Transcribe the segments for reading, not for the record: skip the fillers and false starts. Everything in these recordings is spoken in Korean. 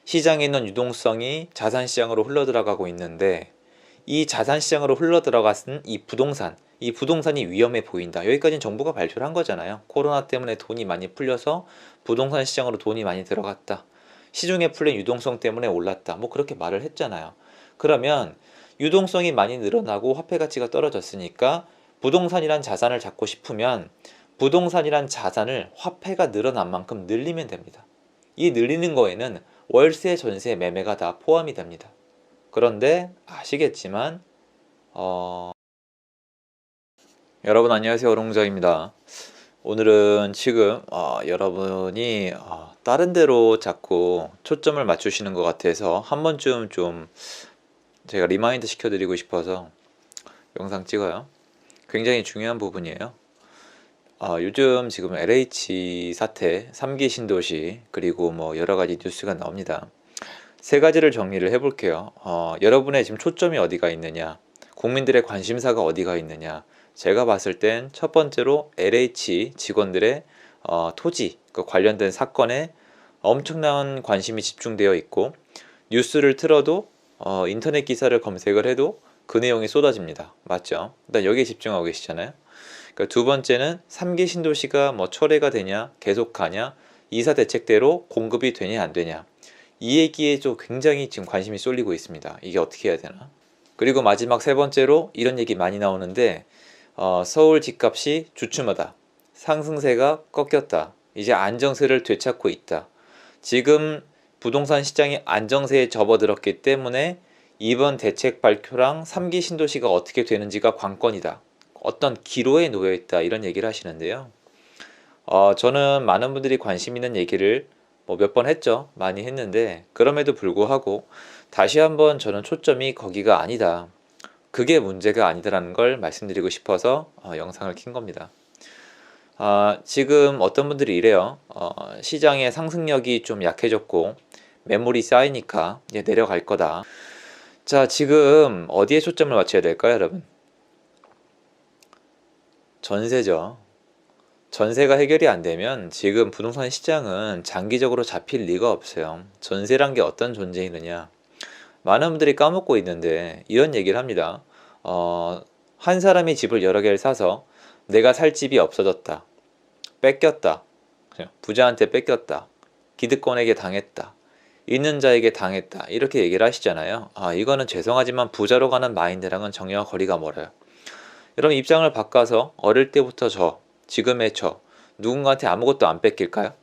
시장에 있는 유동성이 자산시장으로 흘러들어가고 있는데 이 자산시장으로 흘러들어갔은 이 부동산이 위험해 보인다. 여기까지는 정부가 발표를 한 거잖아요. 코로나 때문에 돈이 많이 풀려서 부동산 시장으로 돈이 많이 들어갔다. 시중에 풀린 유동성 때문에 올랐다. 뭐 그렇게 말을 했잖아요. 그러면 유동성이 많이 늘어나고 화폐 가치가 떨어졌으니까 부동산이란 자산을 잡고 싶으면 부동산이란 자산을 화폐가 늘어난 만큼 늘리면 됩니다. 이 늘리는 거에는 월세, 전세, 매매가 다 포함이 됩니다. 그런데 아시겠지만 여러분 안녕하세요. 어롱정입니다. 오늘은 지금 여러분이 다른 데로 자꾸 초점을 맞추시는 것 같아서 한 번쯤 좀 제가 리마인드 시켜드리고 싶어서 영상 찍어요. 굉장히 중요한 부분이에요. 요즘 지금 LH 사태, 3기 신도시 그리고 뭐 여러가지 뉴스가 나옵니다. 세 가지를 정리를 해볼게요. 여러분의 지금 초점이 어디가 있느냐, 국민들의 관심사가 어디가 있느냐. 제가 봤을 땐 첫 번째로 LH 직원들의 토지 관련된 사건에 엄청난 관심이 집중되어 있고, 뉴스를 틀어도 인터넷 기사를 검색을 해도 그 내용이 쏟아집니다. 맞죠? 일단 여기에 집중하고 계시잖아요. 그러니까 두 번째는 3기 신도시가 뭐 철회가 되냐, 계속 가냐, 이사 대책대로 공급이 되냐 안 되냐, 이 얘기에 좀 굉장히 지금 관심이 쏠리고 있습니다. 이게 어떻게 해야 되나. 그리고 마지막 세 번째로 이런 얘기 많이 나오는데, 서울 집값이 주춤하다, 상승세가 꺾였다, 이제 안정세를 되찾고 있다. 지금 부동산 시장이 안정세에 접어들었기 때문에 이번 대책 발표랑 3기 신도시가 어떻게 되는지가 관건이다, 어떤 기로에 놓여 있다, 이런 얘기를 하시는데요. 저는 많은 분들이 관심 있는 얘기를 뭐 몇 번 했죠. 많이 했는데 그럼에도 불구하고 다시 한번 저는 초점이 거기가 아니다, 그게 문제가 아니다라는 걸 말씀드리고 싶어서 영상을 킨 겁니다. 지금 어떤 분들이 이래요. 시장의 상승력이 좀 약해졌고 매물이 쌓이니까 이제 내려갈 거다. 자, 지금 어디에 초점을 맞춰야 될까요, 여러분? 전세죠. 전세가 해결이 안 되면 지금 부동산 시장은 장기적으로 잡힐 리가 없어요. 전세란 게 어떤 존재이느냐. 많은 분들이 까먹고 있는데 이런 얘기를 합니다. 한 사람이 집을 여러 개를 사서 내가 살 집이 없어졌다, 뺏겼다, 부자한테 뺏겼다, 기득권에게 당했다, 있는 자에게 당했다, 이렇게 얘기를 하시잖아요. 이거는 죄송하지만 부자로 가는 마인드랑은 정리와 거리가 멀어요. 여러분 입장을 바꿔서 어릴 때부터 지금의 누군가한테 아무것도 안 뺏길까요?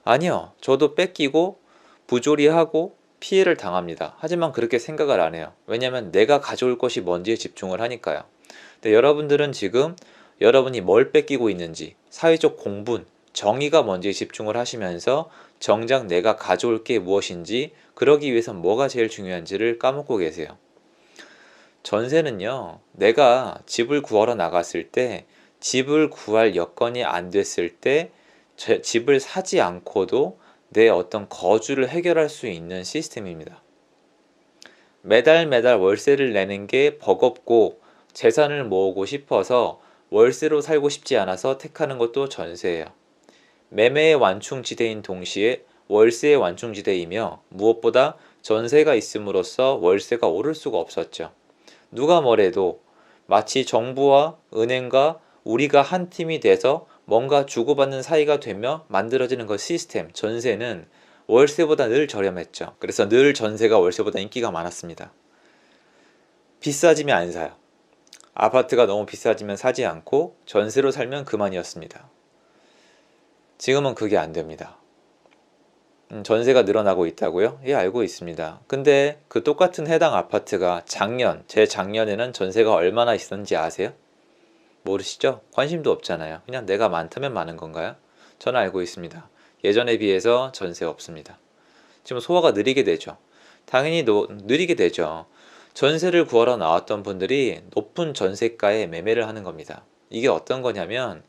아니요. 저도 뺏기고 부조리하고 피해를 당합니다. 하지만 그렇게 생각을 안 해요. 왜냐하면 내가 가져올 것이 뭔지에 집중을 하니까요. 근데 여러분들은 지금 여러분이 뭘 뺏기고 있는지, 사회적 공분, 정의가 뭔지에 집중을 하시면서 정작 내가 가져올 게 무엇인지, 그러기 위해서 뭐가 제일 중요한지를 까먹고 계세요. 전세는요, 내가 집을 구하러 나갔을 때, 집을 구할 여건이 안 됐을 때 집을 사지 않고도 내 어떤 거주를 해결할 수 있는 시스템입니다. 매달 매달 월세를 내는 게 버겁고 재산을 모으고 싶어서 월세로 살고 싶지 않아서 택하는 것도 전세예요. 매매의 완충지대인 동시에 월세의 완충지대이며, 무엇보다 전세가 있음으로써 월세가 오를 수가 없었죠. 누가 뭐래도 마치 정부와 은행과 우리가 한 팀이 돼서 뭔가 주고받는 사이가 되며 만들어지는 그 시스템, 전세는 월세보다 늘 저렴했죠. 그래서 늘 전세가 월세보다 인기가 많았습니다. 비싸지면 안 사요. 아파트가 너무 비싸지면 사지 않고 전세로 살면 그만이었습니다. 지금은 그게 안 됩니다. 전세가 늘어나고 있다고요? 예, 알고 있습니다. 근데 그 똑같은 해당 아파트가 재작년에는 전세가 얼마나 있었는지 아세요? 모르시죠? 관심도 없잖아요. 그냥 내가 많다면 많은 건가요? 저는 알고 있습니다. 예전에 비해서 전세 없습니다. 지금 소화가 느리게 되죠. 당연히 느리게 되죠. 전세를 구하러 나왔던 분들이 높은 전세가에 매매를 하는 겁니다. 이게 어떤 거냐면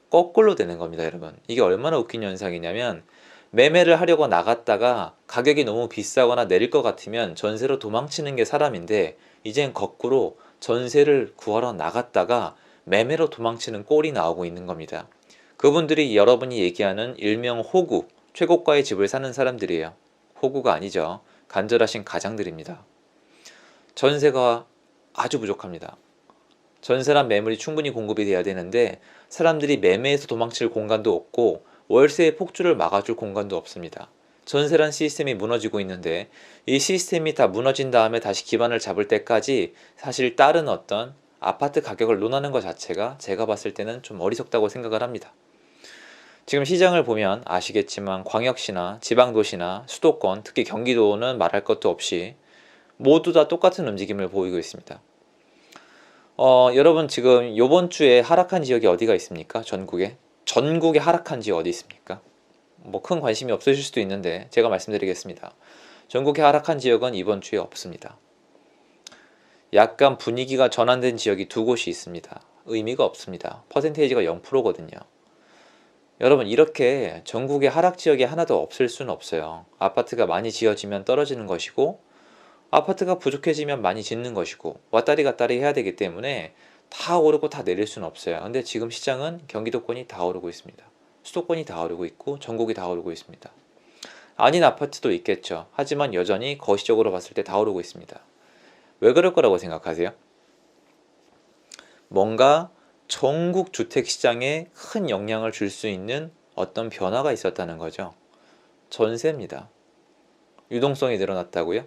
거꾸로 되는 겁니다, 여러분. 이게 얼마나 웃긴 현상이냐면, 매매를 하려고 나갔다가 가격이 너무 비싸거나 내릴 것 같으면 전세로 도망치는 게 사람인데, 이젠 거꾸로 전세를 구하러 나갔다가 매매로 도망치는 꼴이 나오고 있는 겁니다. 그분들이 여러분이 얘기하는 일명 호구, 최고가의 집을 사는 사람들이에요. 호구가 아니죠. 간절하신 가장들입니다. 전세가 아주 부족합니다. 전세란 매물이 충분히 공급이 돼야 되는데 사람들이 매매에서 도망칠 공간도 없고 월세의 폭주를 막아줄 공간도 없습니다. 전세란 시스템이 무너지고 있는데 이 시스템이 다 무너진 다음에 다시 기반을 잡을 때까지 사실 다른 어떤 아파트 가격을 논하는 것 자체가 제가 봤을 때는 좀 어리석다고 생각을 합니다. 지금 시장을 보면 아시겠지만 광역시나 지방도시나 수도권, 특히 경기도는 말할 것도 없이 모두 다 똑같은 움직임을 보이고 있습니다. 여러분 지금 요번 주에 하락한 지역이 어디가 있습니까? 전국에 하락한 지역 어디 있습니까? 뭐 큰 관심이 없으실 수도 있는데 제가 말씀드리겠습니다. 전국에 하락한 지역은 이번 주에 없습니다. 약간 분위기가 전환된 지역이 두 곳이 있습니다. 의미가 없습니다. 퍼센테이지가 0%거든요. 여러분 이렇게 전국에 하락 지역이 하나도 없을 수는 없어요. 아파트가 많이 지어지면 떨어지는 것이고 아파트가 부족해지면 많이 짓는 것이고 왔다리 갔다리 해야 되기 때문에 다 오르고 다 내릴 수는 없어요. 근데 지금 시장은 경기도권이 다 오르고 있습니다. 수도권이 다 오르고 있고 전국이 다 오르고 있습니다. 아닌 아파트도 있겠죠. 하지만 여전히 거시적으로 봤을 때 다 오르고 있습니다. 왜 그럴 거라고 생각하세요? 뭔가 전국 주택시장에 큰 영향을 줄 수 있는 어떤 변화가 있었다는 거죠. 전세입니다. 유동성이 늘어났다고요?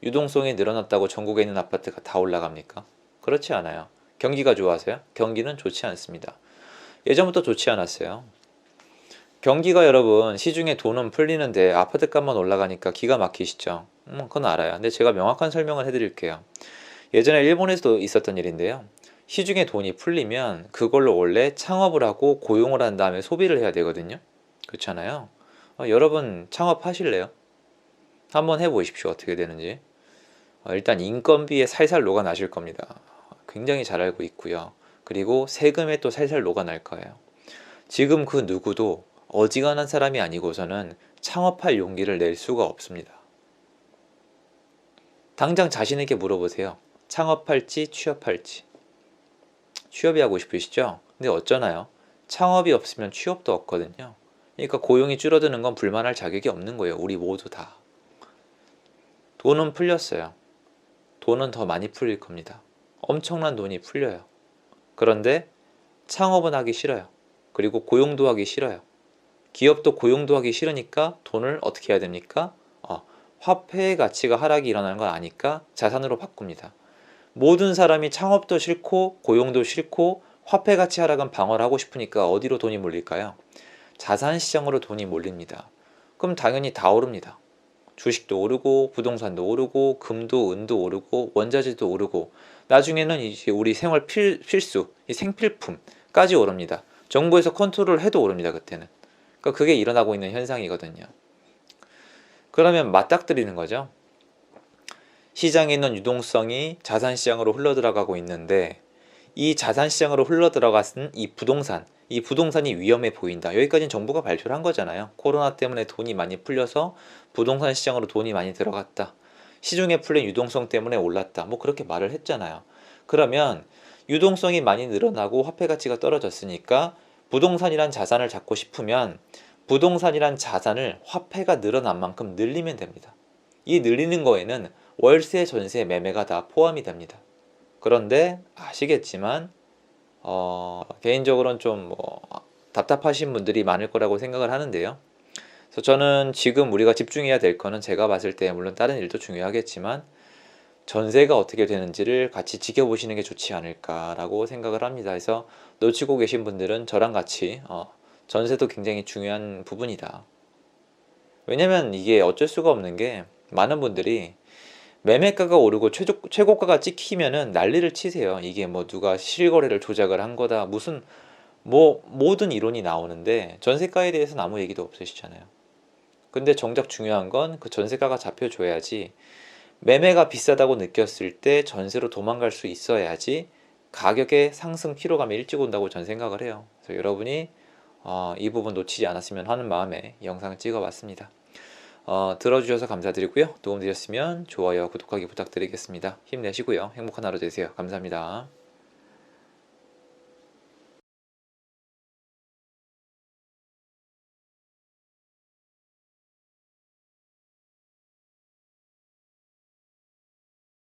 유동성이 늘어났다고 전국에 있는 아파트가 다 올라갑니까? 그렇지 않아요. 경기가 좋아서요? 경기는 좋지 않습니다. 예전부터 좋지 않았어요. 경기가 여러분 시중에 돈은 풀리는데 아파트값만 올라가니까 기가 막히시죠? 그건 알아요. 근데 제가 명확한 설명을 해드릴게요. 예전에 일본에서도 있었던 일인데요. 시중에 돈이 풀리면 그걸로 원래 창업을 하고 고용을 한 다음에 소비를 해야 되거든요. 그렇잖아요. 여러분 창업하실래요? 한번 해보십시오. 어떻게 되는지. 일단 인건비에 살살 녹아나실 겁니다. 굉장히 잘 알고 있고요. 그리고 세금에 또 살살 녹아날 거예요. 지금 그 누구도 어지간한 사람이 아니고서는 창업할 용기를 낼 수가 없습니다. 당장 자신에게 물어보세요. 창업할지 취업할지. 취업이 하고 싶으시죠? 근데 어쩌나요? 창업이 없으면 취업도 없거든요. 그러니까 고용이 줄어드는 건 불만할 자격이 없는 거예요. 우리 모두 다. 돈은 풀렸어요. 돈은 더 많이 풀릴 겁니다. 엄청난 돈이 풀려요. 그런데 창업은 하기 싫어요. 그리고 고용도 하기 싫어요. 기업도 고용도 하기 싫으니까 돈을 어떻게 해야 됩니까? 화폐의 가치가 하락이 일어나는 걸 아니까 자산으로 바꿉니다. 모든 사람이 창업도 싫고 고용도 싫고 화폐 가치 하락은 방어를 하고 싶으니까 어디로 돈이 몰릴까요? 자산시장으로 돈이 몰립니다. 그럼 당연히 다 오릅니다. 주식도 오르고 부동산도 오르고 금도 은도 오르고 원자재도 오르고 나중에는 이제 우리 생활 필수 이 생필품까지 오릅니다. 정부에서 컨트롤 해도 오릅니다. 그때는. 그러니까 그게 일어나고 있는 현상이거든요. 그러면 맞닥뜨리는 거죠. 시장에 있는 유동성이 자산시장으로 흘러들어가고 있는데 이 자산시장으로 흘러들어갔은 이 부동산이 위험해 보인다. 여기까지는 정부가 발표를 한 거잖아요. 코로나 때문에 돈이 많이 풀려서 부동산 시장으로 돈이 많이 들어갔다. 시중에 풀린 유동성 때문에 올랐다. 뭐 그렇게 말을 했잖아요. 그러면 유동성이 많이 늘어나고 화폐 가치가 떨어졌으니까 부동산이란 자산을 잡고 싶으면 부동산이란 자산을 화폐가 늘어난 만큼 늘리면 됩니다. 이 늘리는 거에는 월세, 전세, 매매가 다 포함이 됩니다. 그런데 아시겠지만 개인적으로는 좀 답답하신 분들이 많을 거라고 생각을 하는데요. 그래서 저는 지금 우리가 집중해야 될 거는 제가 봤을 때 물론 다른 일도 중요하겠지만 전세가 어떻게 되는지를 같이 지켜보시는 게 좋지 않을까라고 생각을 합니다. 그래서 놓치고 계신 분들은 저랑 같이 전세도 굉장히 중요한 부분이다. 왜냐면 이게 어쩔 수가 없는 게 많은 분들이 매매가가 오르고 최고가가 찍히면은 난리를 치세요. 이게 뭐 누가 실거래를 조작을 한 거다. 무슨 모든 이론이 나오는데 전세가에 대해서는 아무 얘기도 없으시잖아요. 근데 정작 중요한 건 그 전세가가 잡혀줘야지 매매가 비싸다고 느꼈을 때 전세로 도망갈 수 있어야지 가격의 상승 피로감이 일찍 온다고 전 생각을 해요. 그래서 여러분이 이 부분 놓치지 않았으면 하는 마음에 이 영상을 찍어봤습니다. 들어주셔서 감사드리고요. 도움되셨으면 좋아요, 구독하기 부탁드리겠습니다. 힘내시고요. 행복한 하루 되세요. 감사합니다.